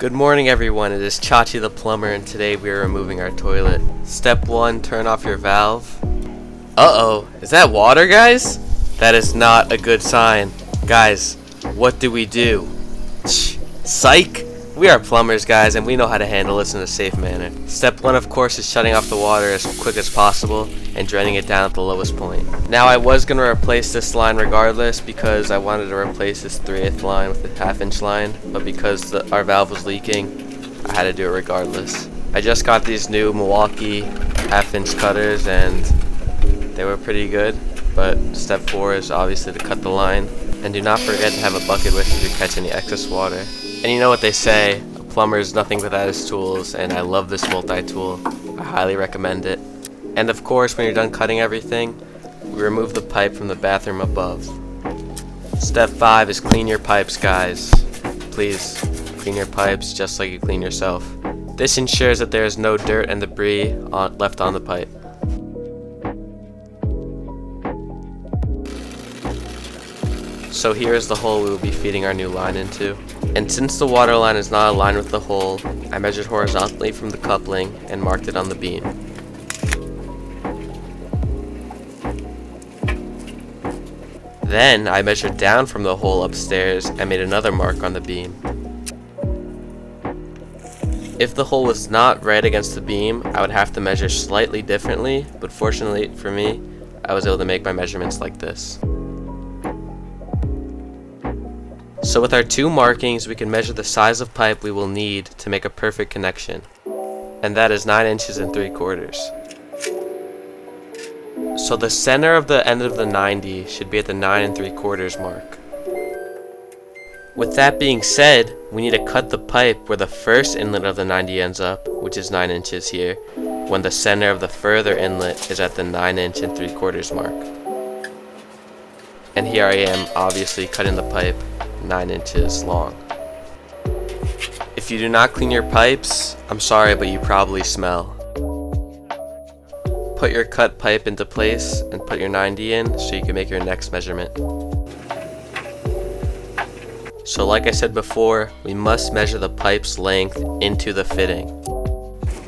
Good morning everyone, it is Chachi the plumber and today we are removing our toilet. Step 1, turn off your valve. Uh-oh, is that water, guys? That is not a good sign. Guys, what do we do? Psych! We are plumbers, guys, and we know how to handle this in a safe manner. Step 1, of course, is shutting off the water as quick as possible and draining it down at the lowest point. Now, I was going to replace this line regardless because I wanted to replace this 3/8 line with a 1/2 inch line, but because our valve was leaking, I had to do it regardless. I just got these new Milwaukee 1/2 inch cutters and they were pretty good, but step 4 is obviously to cut the line. And do not forget to have a bucket with you to catch any excess water. And you know what they say, a plumber is nothing without his tools, and I love this multi-tool. I highly recommend it. And of course, when you're done cutting everything, we remove the pipe from the bathroom above. Step 5 is clean your pipes, guys. Please, clean your pipes just like you clean yourself. This ensures that there is no dirt and debris left on the pipe. So here is the hole we will be feeding our new line into. And since the water line is not aligned with the hole, I measured horizontally from the coupling and marked it on the beam. Then I measured down from the hole upstairs and made another mark on the beam. If the hole was not right against the beam, I would have to measure slightly differently, but fortunately for me, I was able to make my measurements like this. So with our two markings, we can measure the size of pipe we will need to make a perfect connection. And that is 9 inches and 3/4. So the center of the end of the 90 should be at the 9 3/4 mark. With that being said, we need to cut the pipe where the first inlet of the 90 ends up, which is 9 inches here, when the center of the further inlet is at the 9 inch and 3/4 mark. And here I am obviously cutting the pipe 9 inches long. If you do not clean your pipes, I'm sorry, but you probably smell. Put your cut pipe into place and put your 90 in so you can make your next measurement. So like I said before, we must measure the pipe's length into the fitting.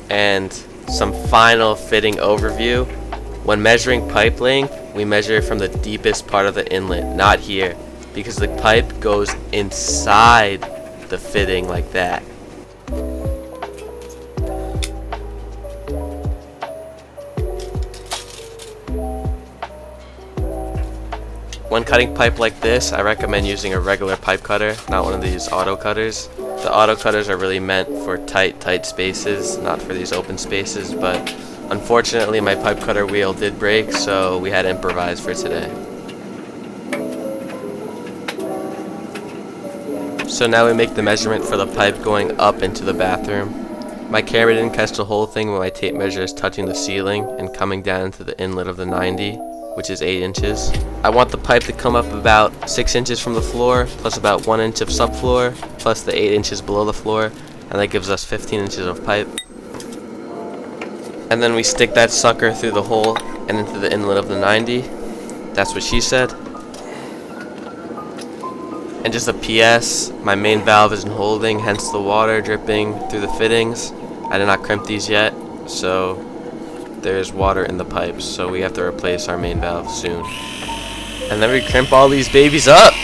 And some final fitting overview. When measuring pipe length, we measure from the deepest part of the inlet, not here, because the pipe goes inside the fitting like that. When cutting pipe like this, I recommend using a regular pipe cutter, not one of these auto cutters. The auto cutters are really meant for tight spaces, not for these open spaces, but unfortunately my pipe cutter wheel did break, so we had to improvise for today. So now we make the measurement for the pipe going up into the bathroom. My camera didn't catch the whole thing, but my tape measure is touching the ceiling and coming down into the inlet of the 90, which is 8 inches. I want the pipe to come up about 6 inches from the floor, plus about 1 inch of subfloor, plus the 8 inches below the floor, and that gives us 15 inches of pipe. And then we stick that sucker through the hole and into the inlet of the 90. That's what she said. And just a PS, my main valve isn't holding, hence the water dripping through the fittings. I did not crimp these yet, so there's water in the pipes, so we have to replace our main valve soon. And then we crimp all these babies up!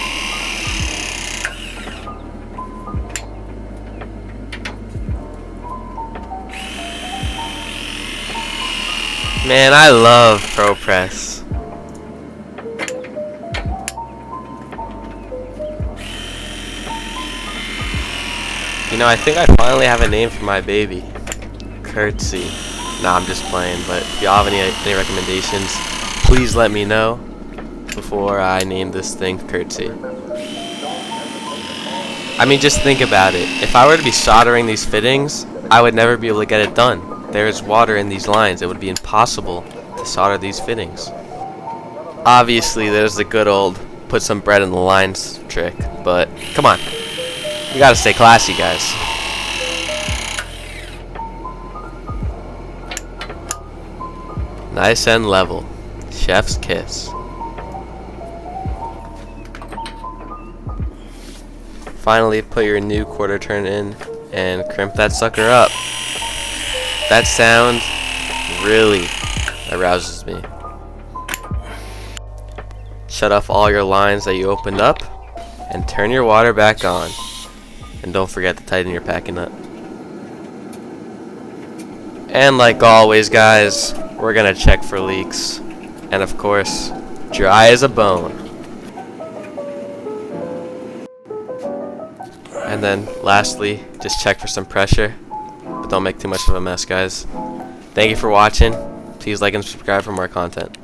Man, I love ProPress. You know, I think I finally have a name for my baby. Curtsy. Nah, I'm just playing, but if y'all have any recommendations, please let me know before I name this thing Curtsy. I mean, just think about it. If I were to be soldering these fittings, I would never be able to get it done. There is water in these lines. It would be impossible to solder these fittings. Obviously, there's the good old put some bread in the lines trick, but come on. We gotta stay classy, guys. Nice and level. Chef's kiss. Finally, put your new quarter turn in and crimp that sucker up. That sound really arouses me. Shut off all your lines that you opened up and turn your water back on. And don't forget to tighten your packing nut. And like always, guys, we're gonna check for leaks. And of course, dry as a bone. And then lastly, just check for some pressure. But don't make too much of a mess, guys. Thank you for watching. Please like and subscribe for more content.